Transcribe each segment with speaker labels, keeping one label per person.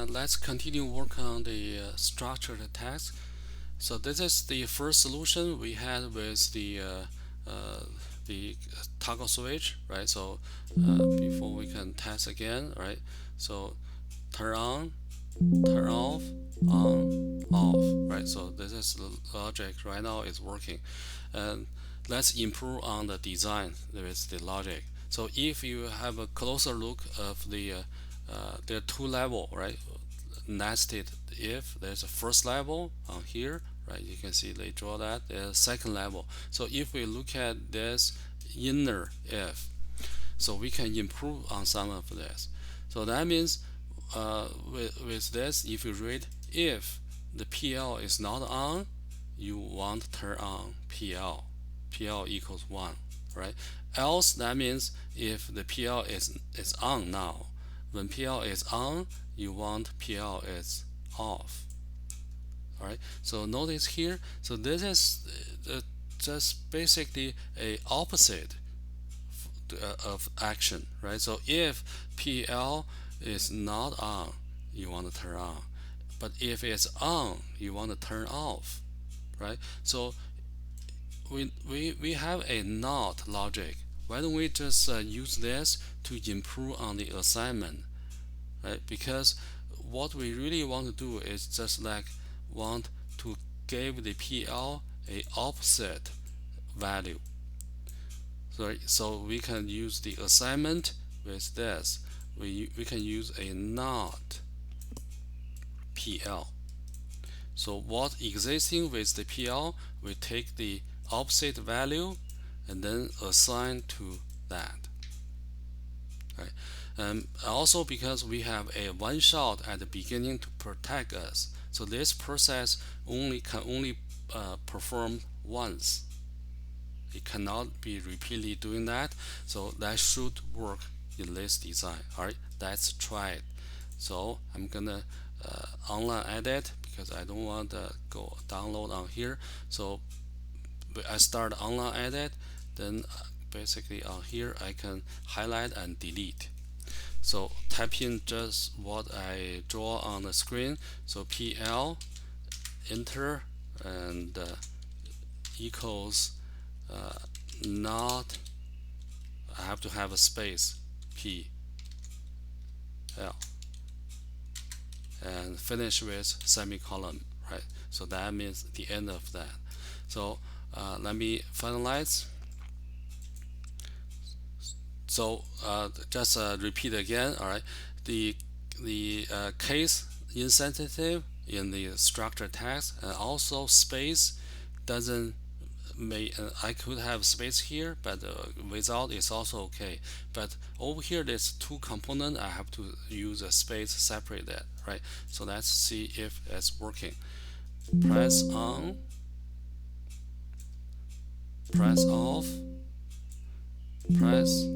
Speaker 1: let's continue work on the structured text. So this is the first solution we had with the toggle switch, right? So before we can test again, right? So turn on, turn off, on, off, right? So this is the logic right now is working. And let's improve on the design with the logic. So if you have a closer look of there are two level, right? Nested if. There's a first level on here, right? You can see they draw that. There's a second level. So if we look at this inner if, so we can improve on some of this. So that means with this, if you read if the PL is not on, you want to turn on PL. PL equals 1, right? Else, that means if the PL is on now, when PL is on, you want PL is off. Alright, so notice here, so this is just basically a opposite of action, right? So if PL is not on, you want to turn on, but if it's on, you want to turn off, right? So we have a not logic. Why don't we just use this to improve on the assignment, right? Because what we really want to do is just like want to give the PL a opposite value. So we can use the assignment with this. We can use a not PL. So what existing with the PL, we take the opposite value and then assign to that. Right. Also because we have a one shot at the beginning to protect us, so this process can only perform once. It cannot be repeatedly doing that, so that should work in this design. Alright, let's try it. So I'm gonna online edit because I don't want to go download on here. So I start online edit, then basically on here I can highlight and delete. So type in just what I draw on the screen. So PL, enter, and equals not, I have to have a space, P L, and finish with semicolon, right? So that means the end of that. So let me finalize. So just repeat again. All right, the case insensitive in the structured text, and also space doesn't make. I could have space here, but without it's also okay. But over here, there's two components. I have to use a space separate that, right? So let's see if it's working. Press on, press off, press,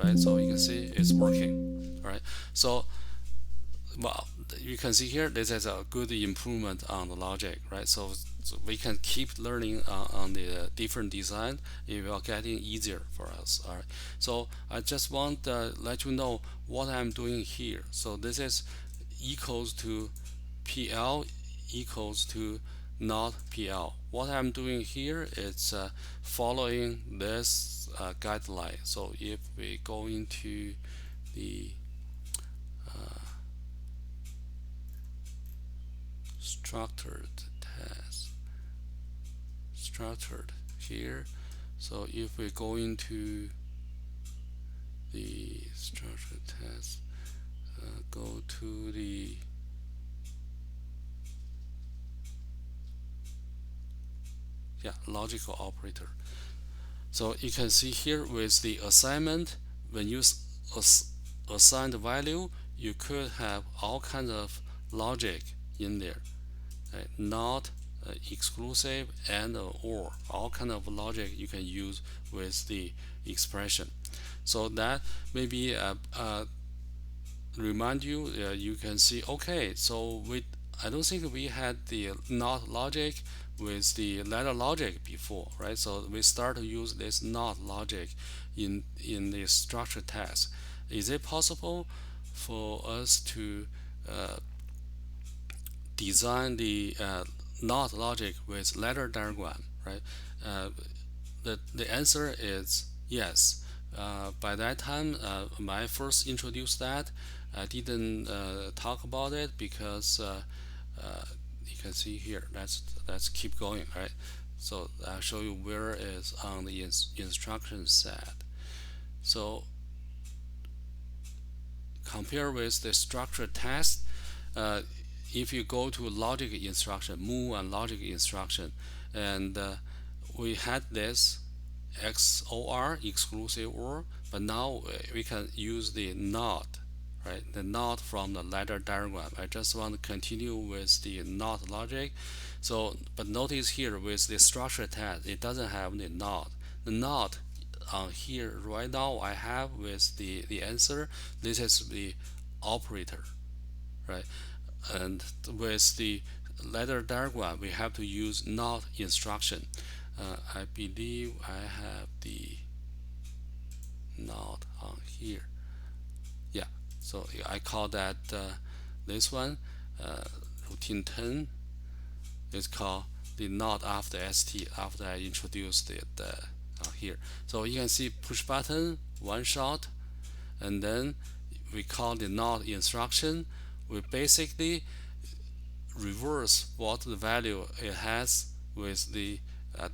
Speaker 1: right? So you can see it's working. All right, so well, you can see here this is a good improvement on the logic, right? So we can keep learning on the different design. It will getting easier for us. All right, so I just want to let you know what I'm doing here. So this is equals to PL equals to not PL. What I'm doing here is following this guideline. So if we go into the structured here, so if we go into the structured test, go to the logical operator. So you can see here with the assignment, when you assign the value, you could have all kinds of logic in there, right? Not exclusive and or all kind of logic you can use with the expression. So that maybe remind you, you can see, okay, so I don't think we had the not logic with the ladder logic before, right? So we start to use this not logic in the structured text. Is it possible for us to design the NOT logic with ladder diagram, right? Uh, the answer is yes. By that time, when I first introduced that, I didn't talk about it because you can see here. Let's keep going, right? So I'll show you where it is on the instruction set. So compare with the structured text. Uh, if you go to logic instruction, move and logic instruction, and we had this XOR, exclusive OR, but now we can use the NOT, right? The NOT from the ladder diagram. I just want to continue with the NOT logic. So, but notice here with the structure test, it doesn't have the NOT. The NOT on here right now I have with the answer. This is the operator, right? And with the ladder diagram, we have to use NOT instruction. I believe I have the NOT on here. Yeah, so I call that this one routine 10 is called the NOT after ST after I introduced it here. So you can see push button, one shot, and then we call the NOT instruction. We basically reverse what the value it has with the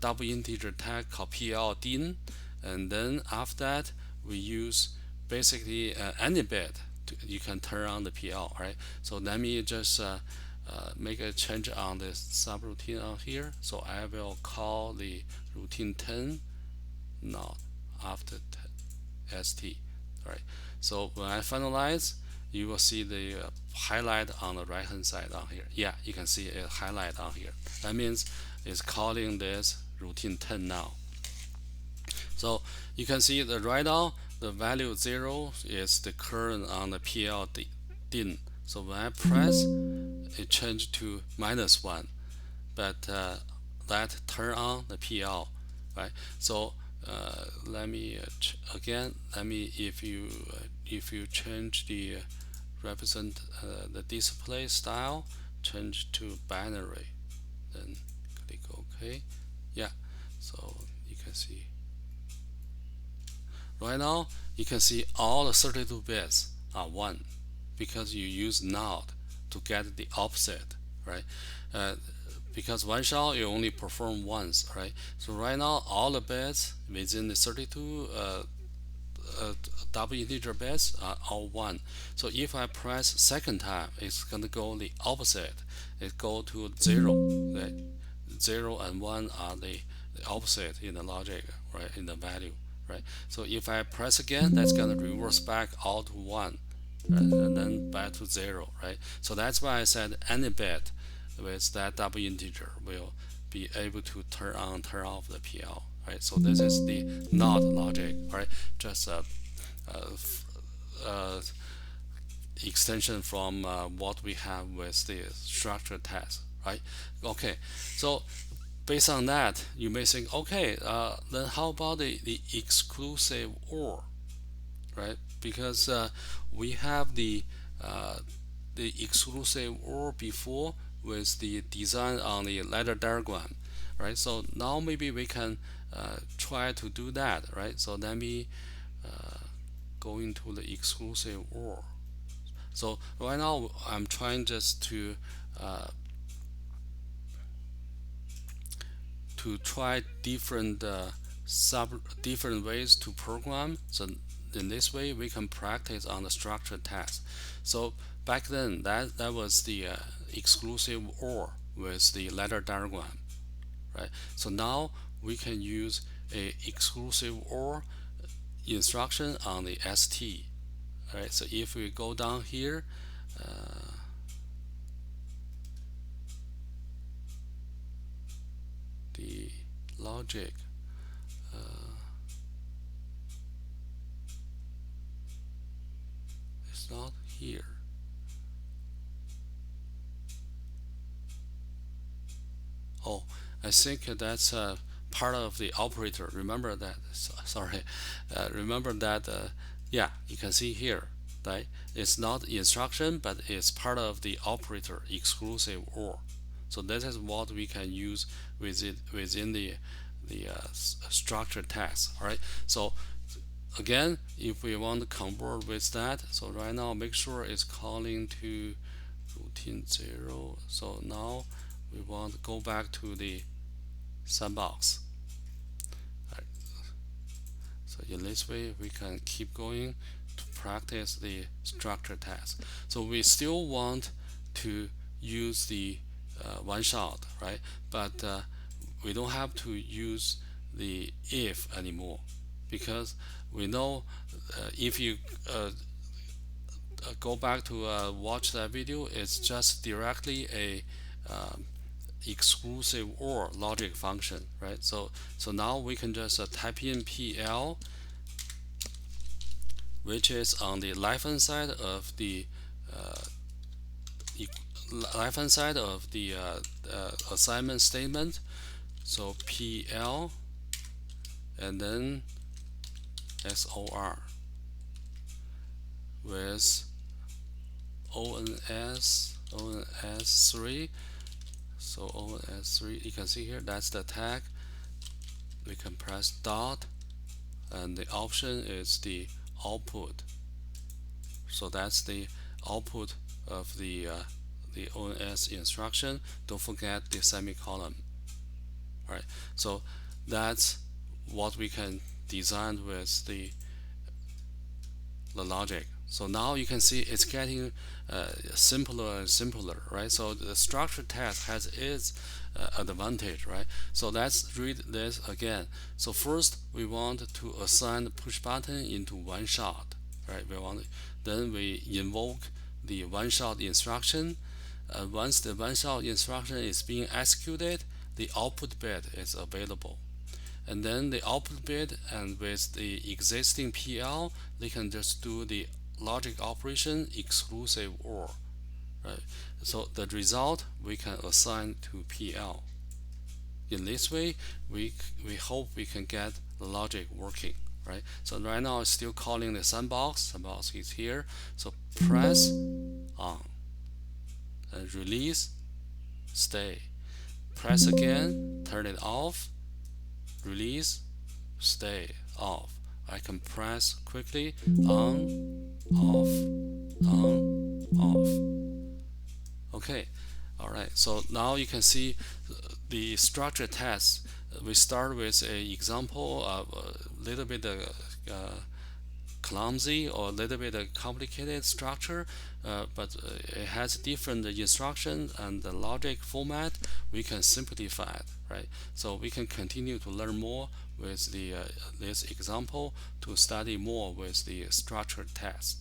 Speaker 1: double integer tag called PL din, and then after that we use basically any bit you can turn on the PL, right? So let me just make a change on the subroutine on here. So I will call the routine 10 not after ST, right? So when I finalize, you will see the highlight on the right hand side on here. Yeah, you can see a highlight on here. That means it's calling this routine 10 now. So you can see that right now the value 0 is the current on the PL din. So when I press, it changed to -1, but that turn on the PL, right? So let me again. Let me if you change the represent the display style, change to binary, then click OK. Yeah, so you can see right now you can see all the 32 bits are 1 because you use NOT to get the offset, right? Because one shot you only perform once, right? So right now all the bits within the 32 double integer bits are all 1. So if I press second time, it's gonna go the opposite. It go to 0. Right? 0 and 1 are the opposite in the logic, right? In the value, right? So if I press again, that's gonna reverse back all to 1, right? And then back to 0, right? So that's why I said any bit with that double integer will be able to turn on, turn off the PL, right? So this is the NOT logic, right? Just a extension from what we have with the structured test, right? Okay, so based on that, you may think, okay, then how about the exclusive OR, right? Because we have the exclusive OR before with the design on the ladder diagram, right? So now maybe we can try to do that, right? So let me go into the exclusive OR. So right now I'm trying just to try different different ways to program. So in this way we can practice on the structured test. So back then that was the exclusive OR with the ladder diagram, right? So now we can use a exclusive OR instruction on the ST, right? So if we go down here, the logic is not here. Oh, I think that's part of the operator. Remember that. Sorry, remember that. Yeah, you can see here. right? It's not instruction, but it's part of the operator exclusive OR. So this is what we can use within the structured text. All right. So again, if we want to convert with that, so right now make sure it's calling to routine 0. So now we want to go back to the sandbox. Right. So in this way, we can keep going to practice the structured task. So we still want to use the one shot, right? But we don't have to use the if anymore, because we know if you go back to watch that video, it's just directly a exclusive OR logic function, right? So now we can just type in PL, which is on the left hand side of the assignment statement. So PL and then XOR with ONS3. So ONS3, you can see here, that's the tag. We can press dot, and the option is the output. So that's the output of the ONS instruction. Don't forget the semicolon. All right. So that's what we can design with the logic. So now you can see it's getting simpler and simpler, right? So the structured text has its advantage, right? So let's read this again. So first we want to assign the push button into one shot, right? Then we invoke the one shot instruction. Once the one shot instruction is being executed, the output bit is available. And then the output bit, and with the existing PL, they can just do the logic operation exclusive OR, right? So the result we can assign to PL. In this way, we hope we can get the logic working, right? So right now it's still calling the sandbox. Sandbox is here. So press on and release, stay. Press again, turn it off, release, stay, off. I can press quickly on, off, on, off. Okay, all right. So now you can see the structured test. We start with an example of a little bit clumsy or a little bit complicated structure, but it has different instructions and the logic format. We can simplify it, right? So we can continue to learn more with this example to study more with the structured test.